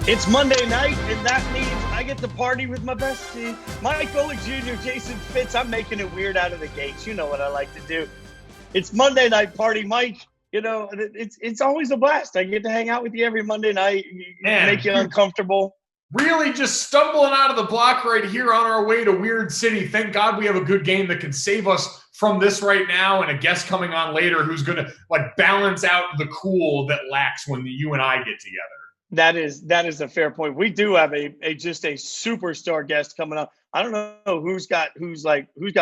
It's Monday night, and that means I get to party with my bestie, Mike Golic Jr., Jason Fitz. I'm making it weird out of the gates. You know what I like to do. It's Monday night party, Mike. You know, it's always a blast. I get to hang out with you every Monday night, make you uncomfortable. Really just stumbling out of the block right here on our way to Weird City. Thank God we have a good game that can save us from this right now, and a guest coming on later who's going to balance out the cool that lacks when you and I get together. That is a fair point. We do have just a superstar guest coming up. I don't know who's got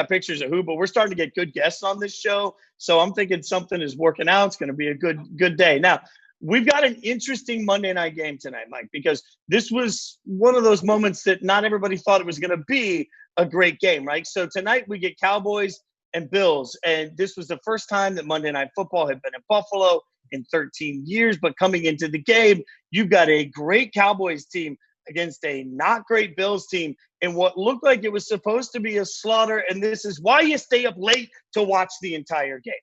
pictures of who, but we're starting to get good guests on this show. So I'm thinking something is working out. It's going to be a good day. Now, we've got an interesting Monday night game tonight, Mike, because this was one of those moments that not everybody thought it was going to be a great game, right? So tonight we get Cowboys and Bills, and this was the first time that Monday Night Football had been in Buffalo in 13 years. But coming into the game, you've got a great Cowboys team against a not great Bills team in what looked like it was supposed to be a slaughter. And this is why you stay up late to watch the entire game.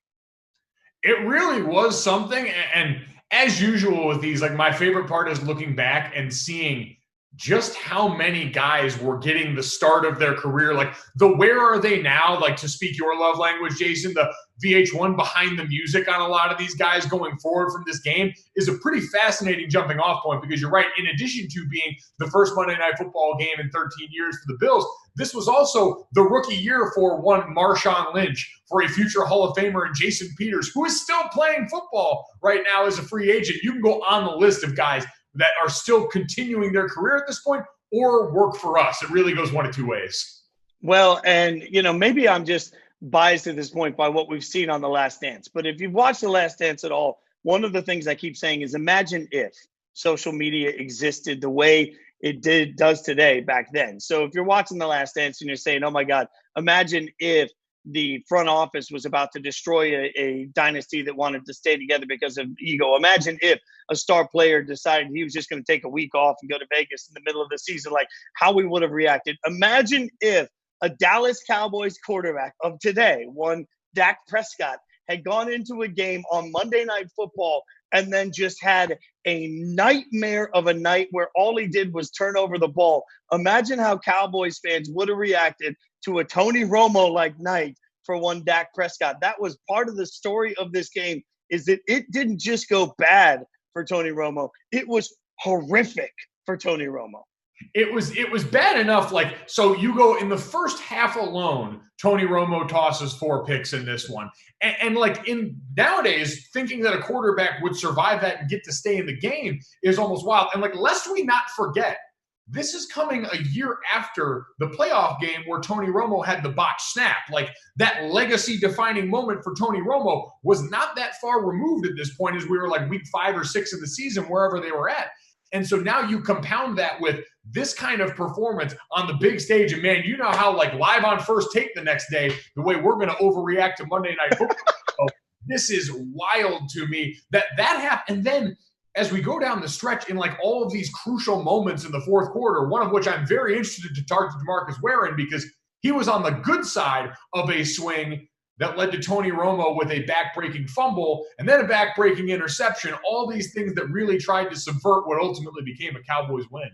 It really was something. And as usual with these, my favorite part is looking back and seeing just how many guys were getting the start of their career. The where are they now? To speak your love language, Jason, the VH1 behind the music on a lot of these guys going forward from this game is a pretty fascinating jumping off point, because you're right. In addition to being the first Monday Night Football game in 13 years for the Bills, this was also the rookie year for one Marshawn Lynch, for a future Hall of Famer, and Jason Peters, who is still playing football right now as a free agent. You can go on the list of guys that are still continuing their career at this point or work for us. It really goes one of two ways. Well, and, maybe I'm just biased at this point by what we've seen on The Last Dance. But if you've watched The Last Dance at all, one of the things I keep saying is imagine if social media existed the way it does today back then. So if you're watching The Last Dance and you're saying, oh, my God, imagine if the front office was about to destroy a dynasty that wanted to stay together because of ego. Imagine if a star player decided he was just going to take a week off and go to Vegas in the middle of the season, how we would have reacted. Imagine if a Dallas Cowboys quarterback of today, one Dak Prescott, had gone into a game on Monday Night Football and then just had a nightmare of a night where all he did was turn over the ball. Imagine how Cowboys fans would have reacted to a Tony Romo-like night for one Dak Prescott. That was part of the story of this game, is that it didn't just go bad for Tony Romo. It was horrific for Tony Romo. It was bad enough. So you go in the first half alone, Tony Romo tosses 4 picks in this one. And in nowadays, thinking that a quarterback would survive that and get to stay in the game is almost wild. And lest we not forget, this is coming a year after the playoff game where Tony Romo had the botched snap. That legacy-defining moment for Tony Romo was not that far removed at this point, as we were week 5 or 6 of the season, wherever they were at. And so now you compound that with this kind of performance on the big stage. And, man, you know how, live on First Take the next day, the way we're going to overreact to Monday Night Football. So this is wild to me that happened. And then as we go down the stretch in all of these crucial moments in the fourth quarter, one of which I'm very interested to talk to DeMarcus Ware in, because he was on the good side of a swing that led to Tony Romo with a back-breaking fumble and then a back-breaking interception, all these things that really tried to subvert what ultimately became a Cowboys win.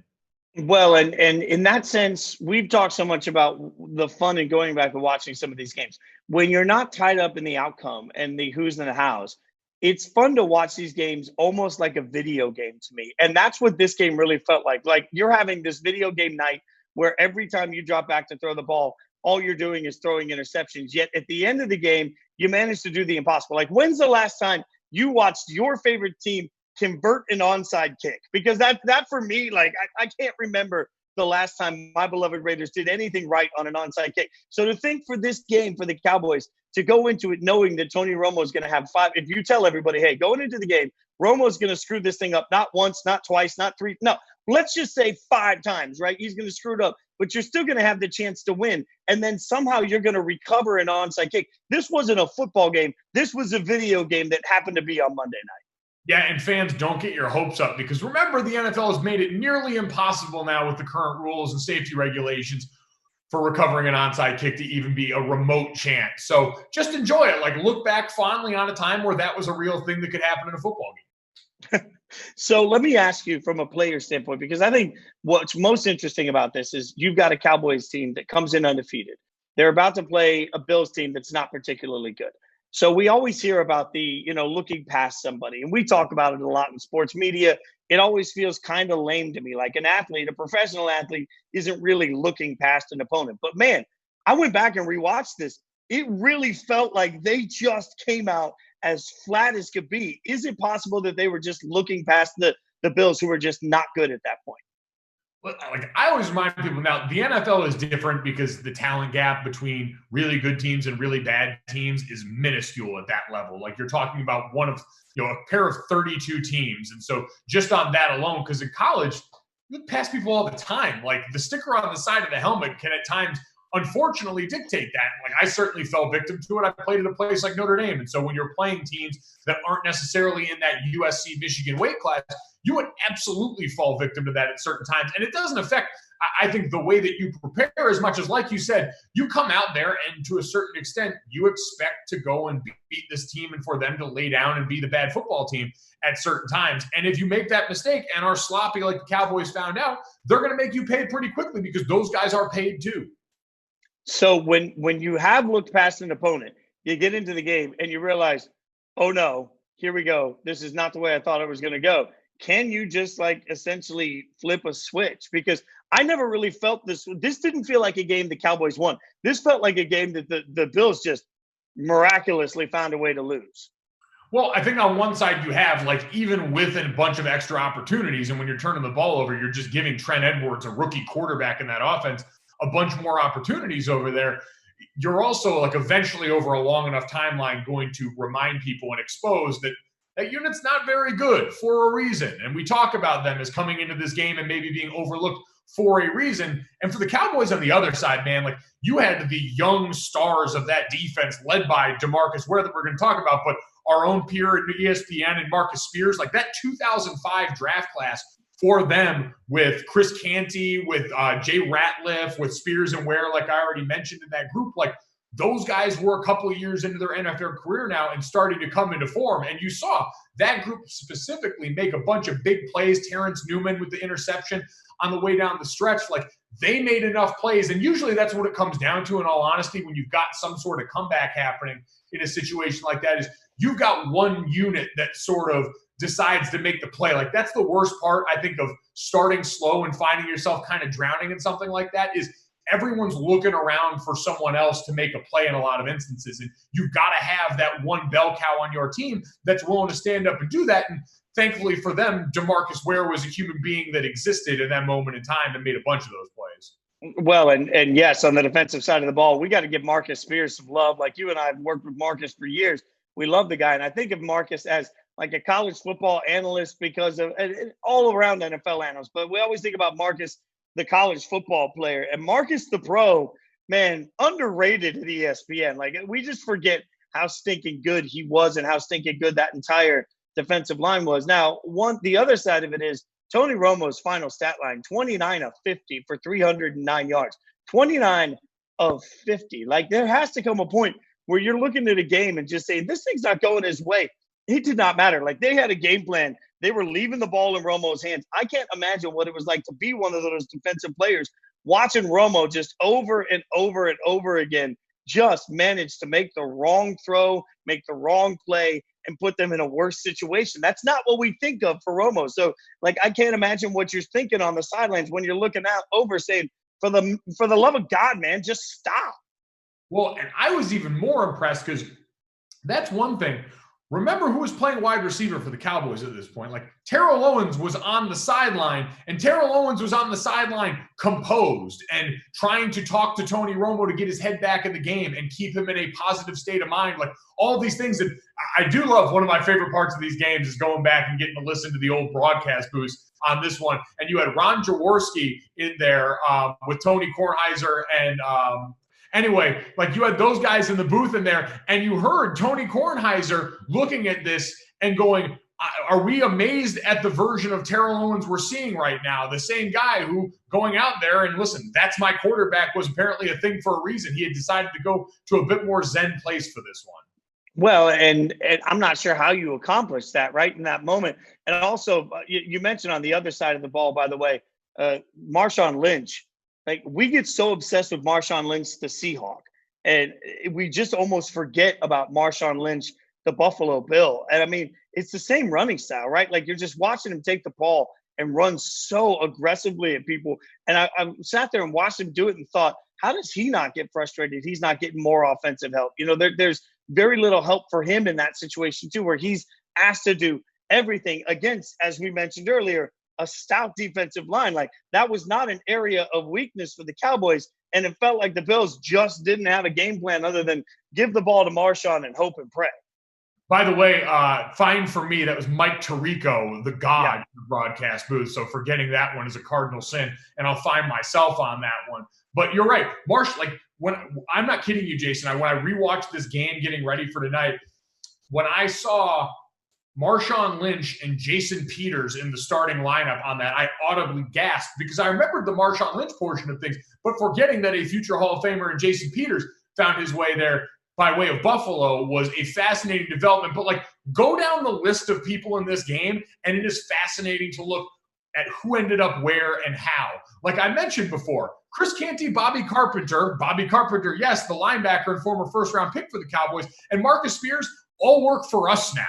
Well, and in that sense, we've talked so much about the fun in going back and watching some of these games. When you're not tied up in the outcome and the who's in the hows, it's fun to watch these games almost like a video game to me. And that's what this game really felt like. You're having this video game night where every time you drop back to throw the ball, all you're doing is throwing interceptions. Yet at the end of the game, you managed to do the impossible. When's the last time you watched your favorite team convert an onside kick? Because that for me, I can't remember the last time my beloved Raiders did anything right on an onside kick. So to think for this game for the Cowboys to go into it knowing that Tony Romo is going to have 5, if you tell everybody, hey, going into the game, Romo's going to screw this thing up not once, not twice, not 3. No, let's just say 5 times, right? He's going to screw it up, but you're still going to have the chance to win. And then somehow you're going to recover an onside kick. This wasn't a football game. This was a video game that happened to be on Monday night. Yeah, and fans, don't get your hopes up, because remember, the NFL has made it nearly impossible now with the current rules and safety regulations for recovering an onside kick to even be a remote chance. So just enjoy it. Look back fondly on a time where that was a real thing that could happen in a football game. So let me ask you from a player standpoint, because I think what's most interesting about this is you've got a Cowboys team that comes in undefeated. They're about to play a Bills team that's not particularly good. So we always hear about looking past somebody, and we talk about it a lot in sports media. It always feels kind of lame to me. Like an athlete, a professional athlete, isn't really looking past an opponent. But man, I went back and rewatched this. It really felt like they just came out as flat as could be. Is it possible that they were just looking past the Bills, who were just not good at that point? Like I always remind people now, the NFL is different because the talent gap between really good teams and really bad teams is minuscule at that level. Like you're talking about one of, a pair of 32 teams. And so just on that alone, because in college, you pass people all the time. Like the sticker on the side of the helmet can at times unfortunately dictate that. Like I certainly fell victim to it. I played at a place like Notre Dame. And so when you're playing teams that aren't necessarily in that USC Michigan weight class, you would absolutely fall victim to that at certain times. And it doesn't affect, I think, the way that you prepare as much as, like you said, you come out there and to a certain extent, you expect to go and beat this team and for them to lay down and be the bad football team at certain times. And if you make that mistake and are sloppy like the Cowboys found out, they're going to make you pay pretty quickly because those guys are paid too. So when you have looked past an opponent, you get into the game and you realize, oh no, here we go. This is not the way I thought it was going to go. Can you just essentially flip a switch? Because I never really felt this. This didn't feel like a game the Cowboys won. This felt like a game that the Bills just miraculously found a way to lose. Well, I think on one side you have, even with a bunch of extra opportunities, and when you're turning the ball over, you're just giving Trent Edwards, a rookie quarterback in that offense, a bunch more opportunities over there. You're also eventually over a long enough timeline going to remind people and expose that unit's not very good for a reason. And we talk about them as coming into this game and maybe being overlooked for a reason. And for the Cowboys on the other side, man, you had the young stars of that defense led by DeMarcus Ware that we're going to talk about, but our own peer at ESPN and Marcus Spears, that 2005 draft class for them with Chris Canty, with Jay Ratliff, with Spears and Ware, like I already mentioned in that group, those guys were a couple of years into their NFL career now and starting to come into form. And you saw that group specifically make a bunch of big plays. Terrence Newman with the interception on the way down the stretch. They made enough plays. And usually that's what it comes down to, in all honesty, when you've got some sort of comeback happening in a situation like that, is you've got one unit that sort of decides to make the play. That's the worst part, I think, of starting slow and finding yourself kind of drowning in something like that, is everyone's looking around for someone else to make a play in a lot of instances. And you've got to have that one bell cow on your team that's willing to stand up and do that. And thankfully for them, DeMarcus Ware was a human being that existed in that moment in time and made a bunch of those plays. Well, and yes, on the defensive side of the ball, we got to give Marcus Spears some love. You and I have worked with Marcus for years. We love the guy. And I think of Marcus as a college football analyst because of all around NFL analyst. But we always think about Marcus, the college football player, and Marcus the pro, man, underrated at ESPN. We just forget how stinking good he was and how stinking good that entire defensive line was. Now, the other side of it is Tony Romo's final stat line, 29 of 50 for 309 yards, 29 of 50. There has to come a point where you're looking at a game and just saying, this thing's not going his way. It did not matter. They had a game plan. They were leaving the ball in Romo's hands. I can't imagine what it was like to be one of those defensive players, watching Romo just over and over and over again just manage to make the wrong throw, make the wrong play, and put them in a worse situation. That's not what we think of for Romo. So, I can't imagine what you're thinking on the sidelines when you're looking out over saying, for the love of God, man, just stop. Well, and I was even more impressed because that's one thing. Remember who was playing wide receiver for the Cowboys at this point. Terrell Owens was on the sideline, and Terrell Owens was on the sideline composed and trying to talk to Tony Romo to get his head back in the game and keep him in a positive state of mind. All these things that I do love. One of my favorite parts of these games is going back and getting to listen to the old broadcast booths on this one. And you had Ron Jaworski in there with Tony Kornheiser and anyway, you had those guys in the booth in there, and you heard Tony Kornheiser looking at this and going, are we amazed at the version of Terrell Owens we're seeing right now? The same guy who going out there and listen, that's my quarterback was apparently a thing for a reason. He had decided to go to a bit more zen place for this one. Well, and I'm not sure how you accomplish that right in that moment. And also, you mentioned on the other side of the ball, by the way, Marshawn Lynch. Like, we get so obsessed with Marshawn Lynch, the Seahawk, and we just almost forget about Marshawn Lynch, the Buffalo Bill. And I mean, it's the same running style, right? Like, you're just watching him take the ball and run so aggressively at people. And I sat there and watched him do it and thought, how does he not get frustrated? He's not getting more offensive help. You know, there's very little help for him in that situation too, where he's asked to do everything against, as we mentioned earlier, a stout defensive line. Like, that was not an area of weakness for the Cowboys. And it felt like the Bills just didn't have a game plan other than give the ball to Marshawn and hope and pray. By the way, fine for me, that was Mike Tirico, the god in the broadcast booth. So forgetting that one is a cardinal sin, and I'll find myself on that one. But you're right, when I'm not kidding you, Jason. When I rewatched this game, getting ready for tonight, when I saw Marshawn Lynch and Jason Peters in the starting lineup on that, I audibly gasped because I remembered the Marshawn Lynch portion of things, but forgetting that a future Hall of Famer and Jason Peters found his way there by way of Buffalo was a fascinating development. But like, go down the list of people in this game, and it is fascinating to look at who ended up where and how. Like I mentioned before, Chris Canty, Bobby Carpenter, yes, the linebacker and former first-round pick for the Cowboys, and Marcus Spears all work for us now.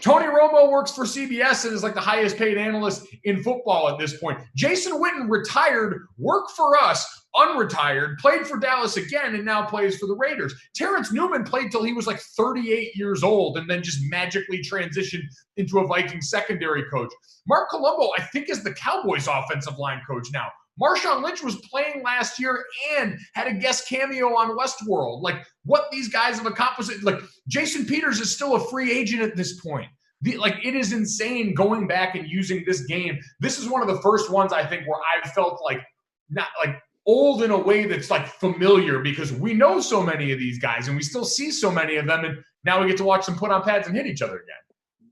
Tony Romo works for CBS and is like the highest paid analyst in football at this point. Jason Witten retired, worked for us, unretired, played for Dallas again, and now plays for the Raiders. Terrence Newman played till he was like 38 years old and then just magically transitioned into a Viking secondary coach. Mark Colombo, I think, is the Cowboys offensive line coach now. Marshawn Lynch was playing last year and had a guest cameo on Westworld. Like, what these guys have accomplished. Like, Jason Peters is still a free agent at this point. It is insane going back and using this game. This is one of the first ones, I think, where I've felt like not like old in a way that's like familiar, because we know so many of these guys and we still see so many of them. And now we get to watch them put on pads and hit each other again.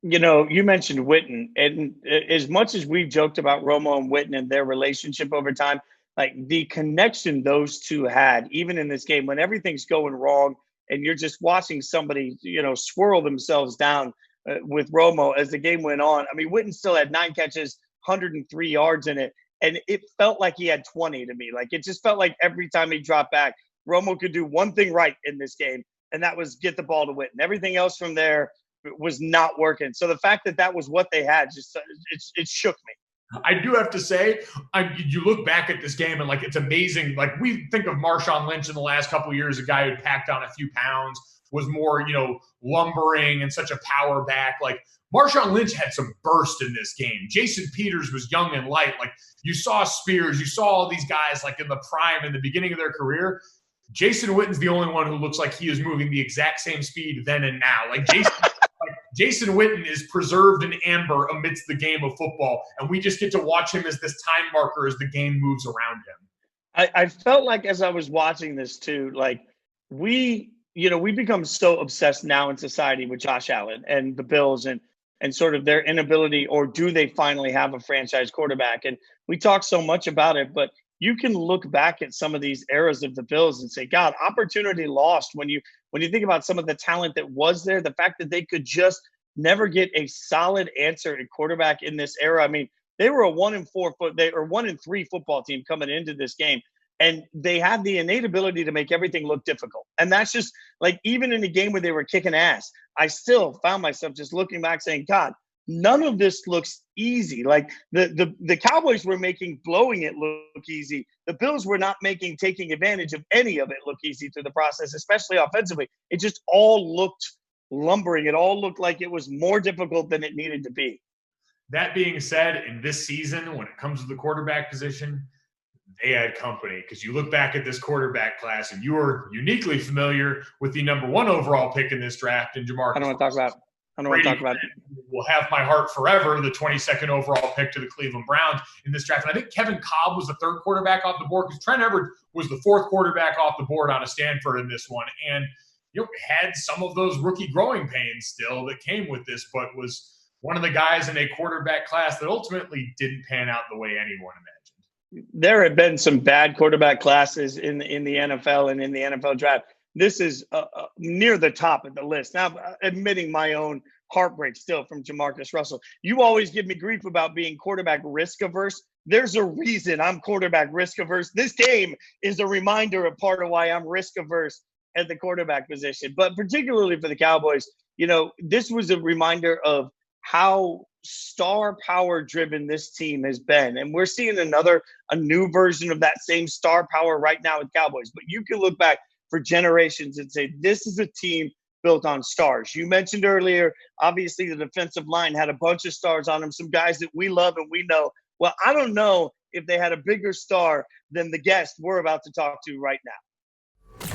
You know, you mentioned Witten, and as much as we've joked about Romo and Witten and their relationship over time, like the connection those two had, even in this game when everything's going wrong and you're just watching somebody, you know, swirl themselves down with Romo as the game went on. I mean, Witten still had 9 catches, 103 yards in it, and it felt like he had 20 to me. Like, it just felt like every time he dropped back, Romo could do one thing right in this game, and that was get the ball to Witten. Everything else from there was not working. So the fact that that was what they had, just it shook me. I do have to say, you look back at this game and like, it's amazing. Like, we think of Marshawn Lynch in the last couple of years, a guy who packed on a few pounds, was more, you know, lumbering and such a power back. Like, Marshawn Lynch had some burst in this game. Jason Peters was young and light. Like, you saw Spears, you saw all these guys like in the prime, in the beginning of their career. Jason Witten's the only one who looks like he is moving the exact same speed then and now. Like, Jason Witten is preserved in amber amidst the game of football, and we just get to watch him as this time marker as the game moves around him. I felt like, as I was watching this too, like we become so obsessed now in society with Josh Allen and the Bills and sort of their inability, or do they finally have a franchise quarterback? And we talk so much about it, but you can look back at some of these eras of the Bills and say, God, opportunity lost. When you think about some of the talent that was there, the fact that they could just never get a solid answer at quarterback in this era. I mean, they were a 1-3 football team coming into this game, and they had the innate ability to make everything look difficult. And that's just like, even in a game where they were kicking ass, I still found myself just looking back saying, God, none of this looks easy. Like the Cowboys were making blowing it look easy. The Bills were not making taking advantage of any of it look easy through the process, especially offensively. It just all looked lumbering. It all looked like it was more difficult than it needed to be. That being said, in this season, when it comes to the quarterback position, they had company, because you look back at this quarterback class and you are uniquely familiar with the number 1 overall pick in this draft in DeMarcus. I don't want to talk about it. Will have my heart forever, the 22nd overall pick to the Cleveland Browns in this draft. And I think Kevin Kolb was the 3rd quarterback off the board, because Trent Edwards was the 4th quarterback off the board out of Stanford in this one. And you know, had some of those rookie growing pains still that came with this, but was one of the guys in a quarterback class that ultimately didn't pan out the way anyone imagined. There have been some bad quarterback classes in the NFL and in the NFL draft. this is near the top of the list. Now, admitting my own heartbreak still from Jamarcus Russell. You always give me grief about being quarterback risk averse. There's a reason I'm quarterback risk averse. This game is a reminder of part of why I'm risk averse at the quarterback position. But particularly for the Cowboys, this was a reminder of how star power driven this team has been. And we're seeing a new version of that same star power right now with Cowboys. But you can look back for generations and say, this is a team built on stars. You mentioned earlier, obviously the defensive line had a bunch of stars on them, some guys that we love and we know. Well, I don't know if they had a bigger star than the guest we're about to talk to right now.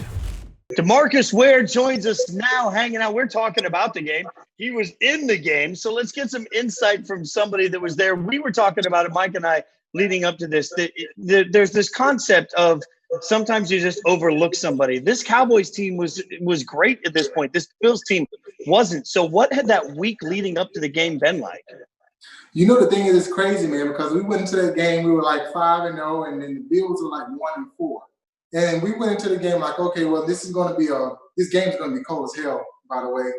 DeMarcus Ware joins us now, hanging out. We're talking about the game. He was in the game. So let's get some insight from somebody that was there. We were talking about it, Mike and I, leading up to this. There's this concept of sometimes you just overlook somebody. This Cowboys team was great at this point. This Bills team wasn't. So what had that week leading up to the game been like? The thing is, it's crazy, man, because we went into that game, we were like 5-0, and then the Bills were like 1-4. And we went into the game like, okay, well, this game's going to be cold as hell, by the way,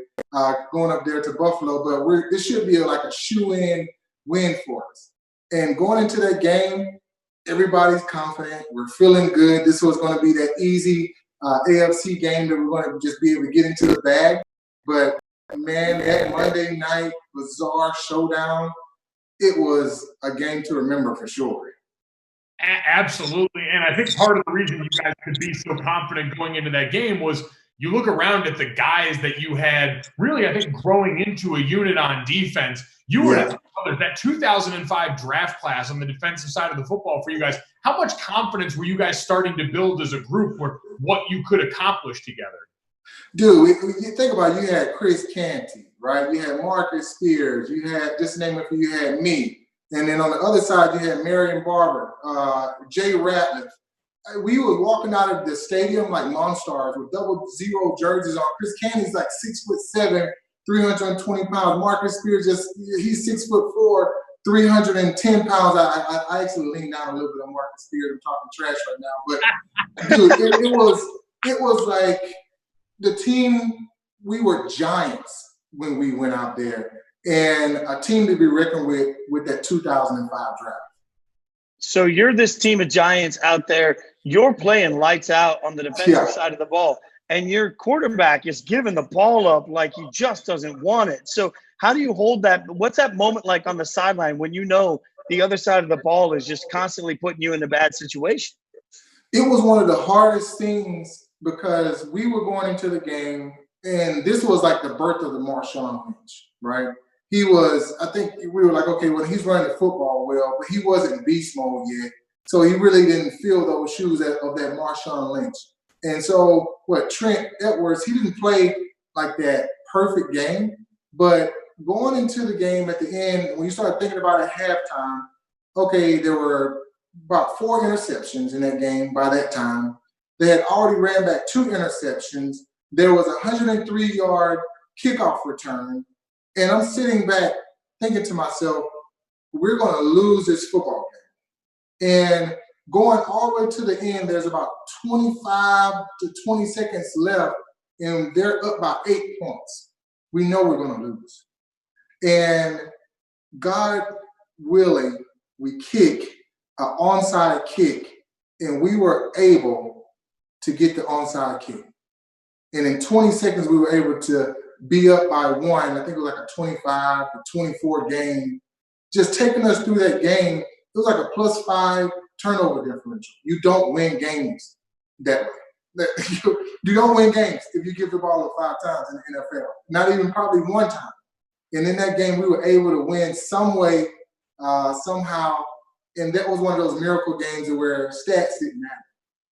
going up there to Buffalo. But this should be like a shoe-in win for us. And going into that game, everybody's confident. We're feeling good. This was going to be that easy AFC game that we're going to just be able to get into the bag. But, man, that Monday night bizarre showdown, it was a game to remember for sure. Absolutely. And I think part of the reason you guys could be so confident going into that game was you look around at the guys that you had really, I think, growing into a unit on defense. You were that 2005 draft class on the defensive side of the football for you guys. How much confidence were you guys starting to build as a group for what you could accomplish together? Dude, you think about it, you had Chris Canty, right? You had Marcus Spears. You had, just name it, you had me. And then on the other side, you had Marion Barber, Jay Ratliff. We were walking out of the stadium like monsters with 00 jerseys on. Chris Canty's like 6'7", 320 pounds. Marcus Spears, he's 6'4", 310 pounds. I actually leaned down a little bit on Marcus Spears. I'm talking trash right now. But, dude, it was like the team, we were giants when we went out there. And a team to be reckoned with that 2005 draft. So you're this team of giants out there. You're playing lights out on the defensive side of the ball. And your quarterback is giving the ball up like he just doesn't want it. So how do you hold that? What's that moment like on the sideline when you know the other side of the ball is just constantly putting you in a bad situation? It was one of the hardest things because we were going into the game, and this was like the birth of the Marshawn Lynch, right? I think we were like, okay, well, he's running the football well, but he wasn't beast mode yet. So he really didn't feel those shoes of that Marshawn Lynch. And so Trent Edwards, he didn't play like that perfect game, but going into the game at the end, when you start thinking about it at halftime, okay, there were about 4 interceptions in that game by that time. They had already ran back 2 interceptions. There was a 103-yard kickoff return. And I'm sitting back thinking to myself, we're going to lose this football game. And going all the way to the end, there's about 25 to 20 seconds left, and they're up by 8 points. We know we're going to lose. And God willing, we kick an onside kick, and we were able to get the onside kick. And in 20 seconds, we were able to be up by 1. I think it was like a 25 to 24 game. Just taking us through that game, it was like a +5 turnover differential. You don't win games that way. You don't win games if you give the ball up 5 times in the NFL. Not even probably 1 time. And in that game, we were able to win some way, somehow. And that was one of those miracle games where stats didn't matter.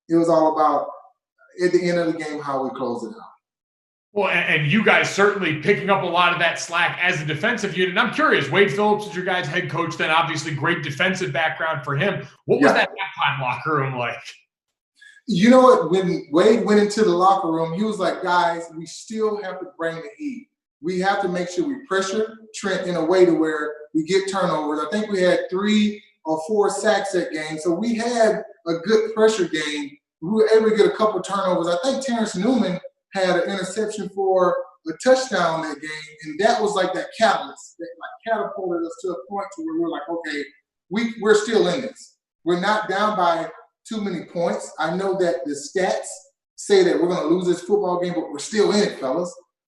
It was all about, at the end of the game, how we closed it out. Well, and you guys certainly picking up a lot of that slack as a defensive unit. And I'm curious, Wade Phillips is your guys' head coach, then obviously great defensive background for him. What was that halftime locker room like? You know what? When Wade went into the locker room, he was like, guys, we still have to bring the heat. We have to make sure we pressure Trent in a way to where we get turnovers. I think we had 3 or 4 sacks that game. So we had a good pressure game, we were able to get a couple turnovers. I think Terrence Newman had an interception for a touchdown that game, and that was like that catalyst that like catapulted us to a point to where we're like, okay, we're still in this. We're not down by too many points. I know that the stats say that we're going to lose this football game, but we're still in it, fellas.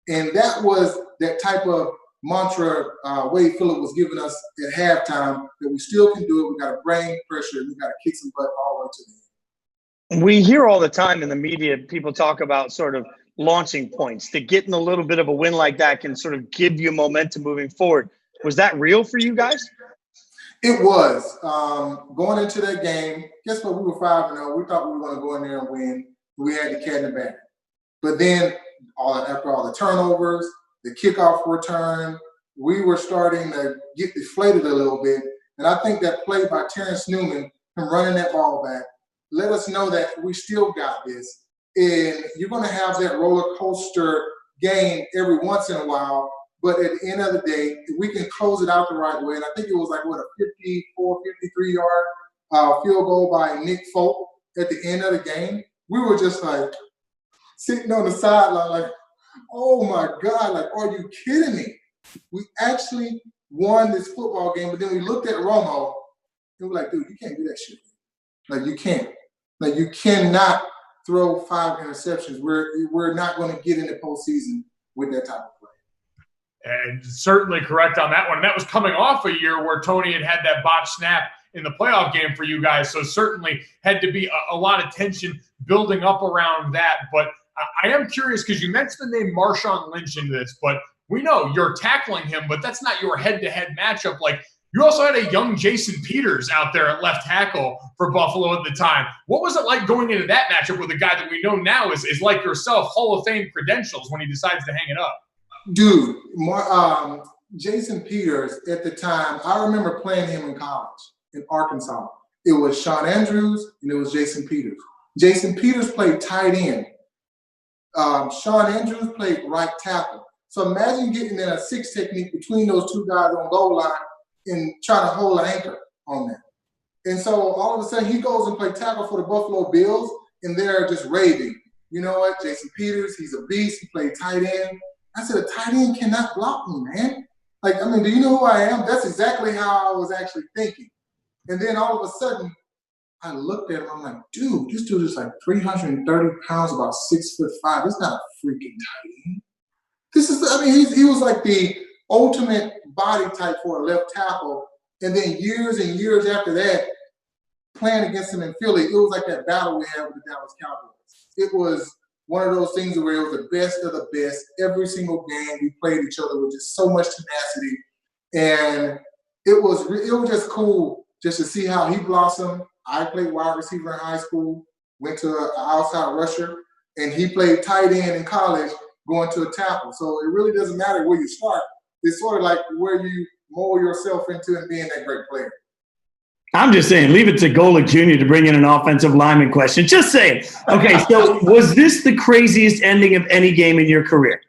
And that was that type of mantra Wade Phillip was giving us at halftime, that we still can do it. We got to bring pressure, and we got to kick some butt all the way to the end. We hear all the time in the media, people talk about sort of launching points, that getting a little bit of a win like that can sort of give you momentum moving forward. Was that real for you guys? It was. Going into that game, guess what? We were 5-0. We thought we were going to go in there and win. We had the cat in the bag. But then after all the turnovers, the kickoff return, we were starting to get deflated a little bit. And I think that play by Terrence Newman, him running that ball back, let us know that we still got this. And you're going to have that roller coaster game every once in a while. But at the end of the day, we can close it out the right way. And I think it was like, a 54, 53-yard field goal by Nick Folk at the end of the game. We were just like sitting on the sideline like, oh, my God, like, are you kidding me? We actually won this football game. But then we looked at Romo and we're like, dude, you can't do that shit. Like, you can't. Like, you cannot throw 5 interceptions. We're not going to get in the postseason with that type of play. And certainly correct on that one. And that was coming off a year where Tony had that botched snap in the playoff game for you guys. So certainly had to be a lot of tension building up around that. But I am curious because you mentioned the name Marshawn Lynch in this, but we know you're tackling him, but that's not your head-to-head matchup. Like, you also had a young Jason Peters out there at left tackle for Buffalo at the time. What was it like going into that matchup with a guy that we know now is like yourself, Hall of Fame credentials, when he decides to hang it up? Dude, Jason Peters at the time, I remember playing him in college in Arkansas. It was Sean Andrews and it was Jason Peters. Jason Peters played tight end. Sean Andrews played right tackle. So imagine getting in a 6 technique between those two guys on goal line and trying to hold an anchor on that. And so all of a sudden he goes and plays tackle for the Buffalo Bills, and they're just raving. You know what? Jason Peters, he's a beast. He played tight end. I said, a tight end cannot block me, man. Like, I mean, do you know who I am? That's exactly how I was actually thinking. And then all of a sudden, I looked at him. I'm like, dude, this dude is like 330 pounds, about 6'5". It's not a freaking tight end. This is, I mean, he was like the ultimate body type for a left tackle. And then years and years after that, playing against him in Philly, it was like that battle we had with the Dallas Cowboys. It was one of those things where it was the best of the best. Every single game we played each other with just so much tenacity. And it was just cool just to see how he blossomed. I played wide receiver in high school, went to an outside rusher, and he played tight end in college going to a tackle. So it really doesn't matter where you start. It's sort of like where you mold yourself into and being that great player. I'm just saying, leave it to Golic Jr. to bring in an offensive lineman question. Just saying. Okay, so was this the craziest ending of any game in your career?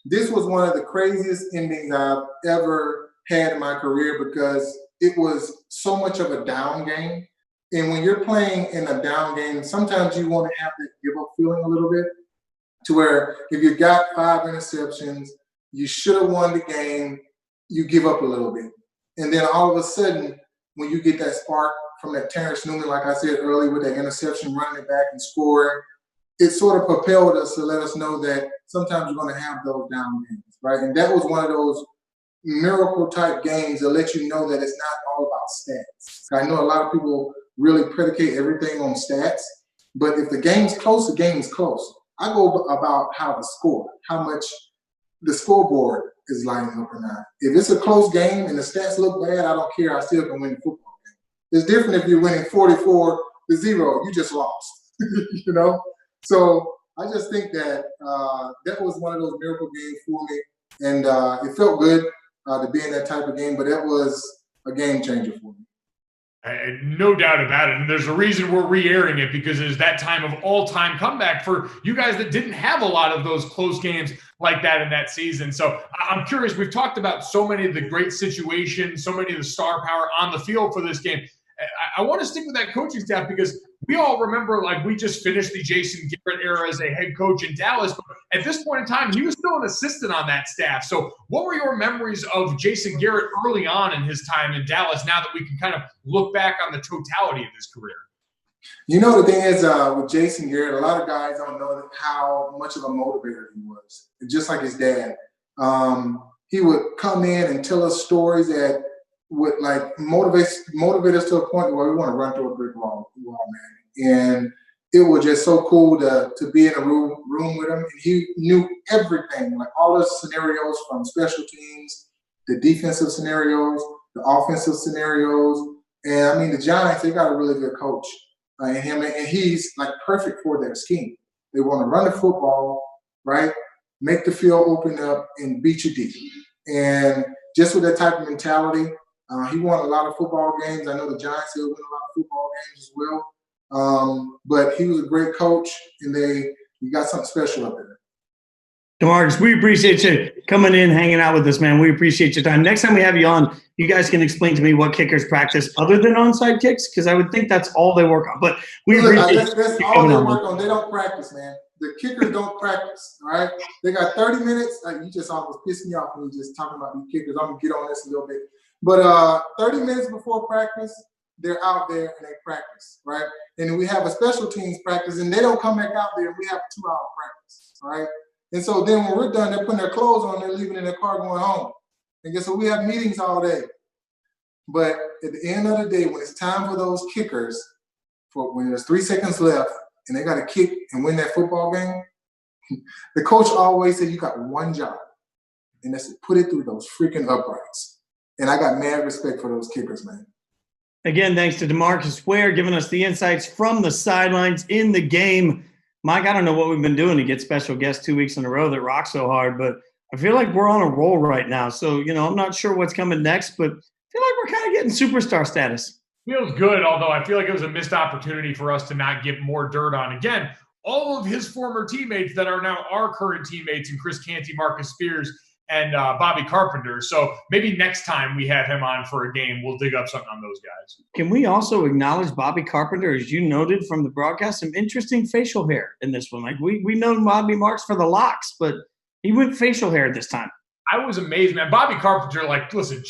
This was one of the craziest endings I've ever had in my career because it was so much of a down game. And when you're playing in a down game, sometimes you want to have that give-up feeling a little bit, to where if you got 5 interceptions, you should have won the game, you give up a little bit. And then all of a sudden, when you get that spark from that Terrence Newman, like I said earlier, with that interception, running it back and scoring, it sort of propelled us to let us know that sometimes you're going to have those down games, right? And that was one of those miracle-type games that let you know that it's not all about stats. I know a lot of people really predicate everything on stats, but if the game's close, the game is close. I go about how to score, how much the scoreboard is lining up or not. If it's a close game and the stats look bad, I don't care. I still can win the football game. It's different if you're winning 44-0. You just lost, you know? So I just think that that was one of those miracle games for me. And it felt good to be in that type of game, but that was a game changer for me. No doubt about it. And there's a reason we're re-airing it, because it is that time of all-time comeback for you guys that didn't have a lot of those close games like that in that season. So I'm curious, we've talked about so many of the great situations, so many of the star power on the field for this game. I want to stick with that coaching staff because we all remember, like, we just finished the Jason Garrett era as a head coach in Dallas, but at this point in time, he was still an assistant on that staff. So what were your memories of Jason Garrett early on in his time in Dallas, now that we can kind of look back on the totality of his career? You know, the thing is, with Jason Garrett, a lot of guys don't know how much of a motivator he was, just like his dad. He would come in and tell us stories that would like motivate us to a point where we want to run through a brick wall, man. And it was just so cool to be in a room with him. And he knew everything, like all the scenarios from special teams, the defensive scenarios, the offensive scenarios. And I mean, the Giants, they got a really good coach in him, and he's like perfect for their scheme. They want to run the football, right? Make the field open up and beat you deep. And just with that type of mentality, he won a lot of football games. I know the Giants will win a lot of football games as well. But he was a great coach, and you got something special up there. DeMarcus, we appreciate you coming in, hanging out with us, man. We appreciate your time. Next time we have you on, you guys can explain to me what kickers practice other than onside kicks, because I would think that's all they work on. But we appreciate that's all they work on. They don't practice, man. The kickers don't practice, all right? They got 30 minutes. You just almost pissed me off when you just talking about these kickers. I'm going to get on this a little bit. But 30 minutes before practice, they're out there and they practice, right? And we have a special teams practice, and they don't come back out there, and we have a 2-hour practice, all right? And so then when we're done, they're putting their clothes on, they're leaving in their car going home. And guess what? We have meetings all day. But at the end of the day, when it's time for those kickers, when there's 3 seconds left and they got to kick and win that football game, the coach always said, you got one job, and that's to put it through those freaking uprights. And I got mad respect for those kickers, man. Again, thanks to DeMarcus Ware giving us the insights from the sidelines in the game. Mike, I don't know what we've been doing to get special guests 2 weeks in a row that rock so hard, but I feel like we're on a roll right now. So, I'm not sure what's coming next, but I feel like we're kind of getting superstar status. Feels good, although I feel like it was a missed opportunity for us to not get more dirt on. Again, all of his former teammates that are now our current teammates in Chris Canty, Marcus Spears, and Bobby Carpenter. So maybe next time we have him on for a game, we'll dig up something on those guys. Can we also acknowledge Bobby Carpenter, as you noted from the broadcast, some interesting facial hair in this one? Like we know Bobby Marks for the locks, but he went facial hair this time. I was amazed, man. Bobby Carpenter, like, listen,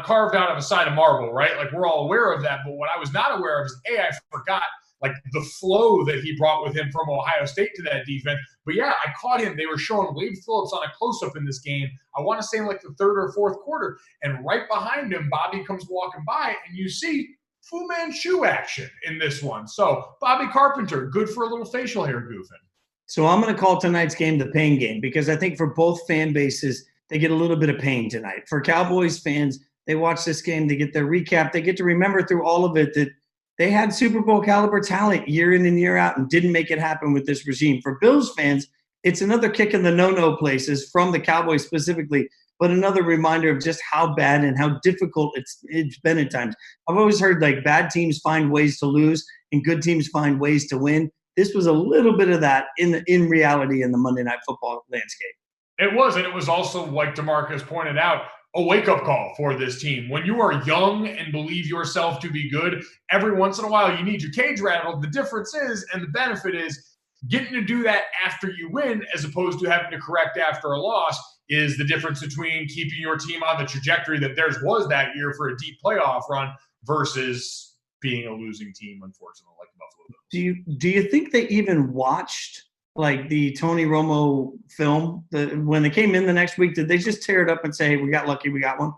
carved out of a side of marble, right? Like, we're all aware of that. But what I was not aware of is, I forgot, like, the flow that he brought with him from Ohio State to that defense. But, yeah, I caught him. They were showing Wade Phillips on a close-up in this game. I want to say in, like, the third or fourth quarter. And right behind him, Bobby comes walking by, and you see Fu Manchu action in this one. So, Bobby Carpenter, good for a little facial hair goofing. So I'm going to call tonight's game the pain game, because I think for both fan bases, they get a little bit of pain tonight. For Cowboys fans, they watch this game, they get their recap, they get to remember through all of it that they had Super Bowl caliber talent year in and year out and didn't make it happen with this regime. For Bills fans, it's another kick in the no-no places from the Cowboys specifically, but another reminder of just how bad and how difficult it's been at times. I've always heard, like, bad teams find ways to lose and good teams find ways to win. This was a little bit of that in reality in the Monday Night Football landscape. It was, and it was also, like DeMarcus pointed out, a wake-up call for this team. When you are young and believe yourself to be good, every once in a while you need your cage rattled. The difference is, and the benefit is, getting to do that after you win as opposed to having to correct after a loss is the difference between keeping your team on the trajectory that theirs was that year for a deep playoff run versus being a losing team, unfortunately, like the Buffalo Bills. Do you think they even watched like the Tony Romo film when they came in the next week? Did they just tear it up and say, hey, we got lucky, we got one?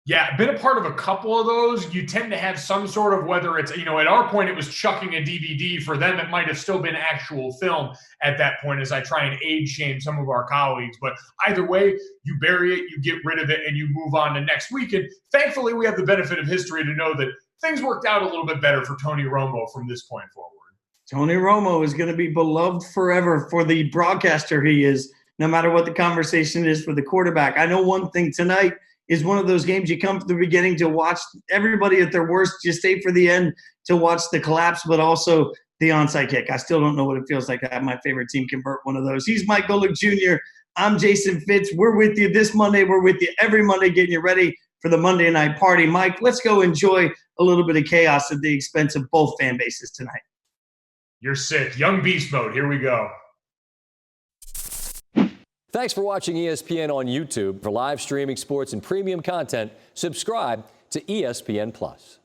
Yeah, been a part of a couple of those. You tend to have some sort of, whether it's, at our point, it was chucking a DVD. For them, it might have still been actual film at that point as I try and age shame some of our colleagues. But either way, you bury it, you get rid of it, and you move on to next week. And thankfully, we have the benefit of history to know that things worked out a little bit better for Tony Romo from this point forward. Tony Romo is going to be beloved forever for the broadcaster he is, no matter what the conversation is for the quarterback. I know one thing, tonight is one of those games you come from the beginning to watch everybody at their worst. You stay for the end to watch the collapse, but also the onside kick. I still don't know what it feels like to have my favorite team convert one of those. He's Mike Golic Jr. I'm Jason Fitz. We're with you this Monday. We're with you every Monday, getting you ready for the Monday night party. Mike, let's go enjoy a little bit of chaos at the expense of both fan bases tonight. You're sick. Young beast mode. Here we go. Thanks for watching ESPN on YouTube. For live streaming sports and premium content, subscribe to ESPN+.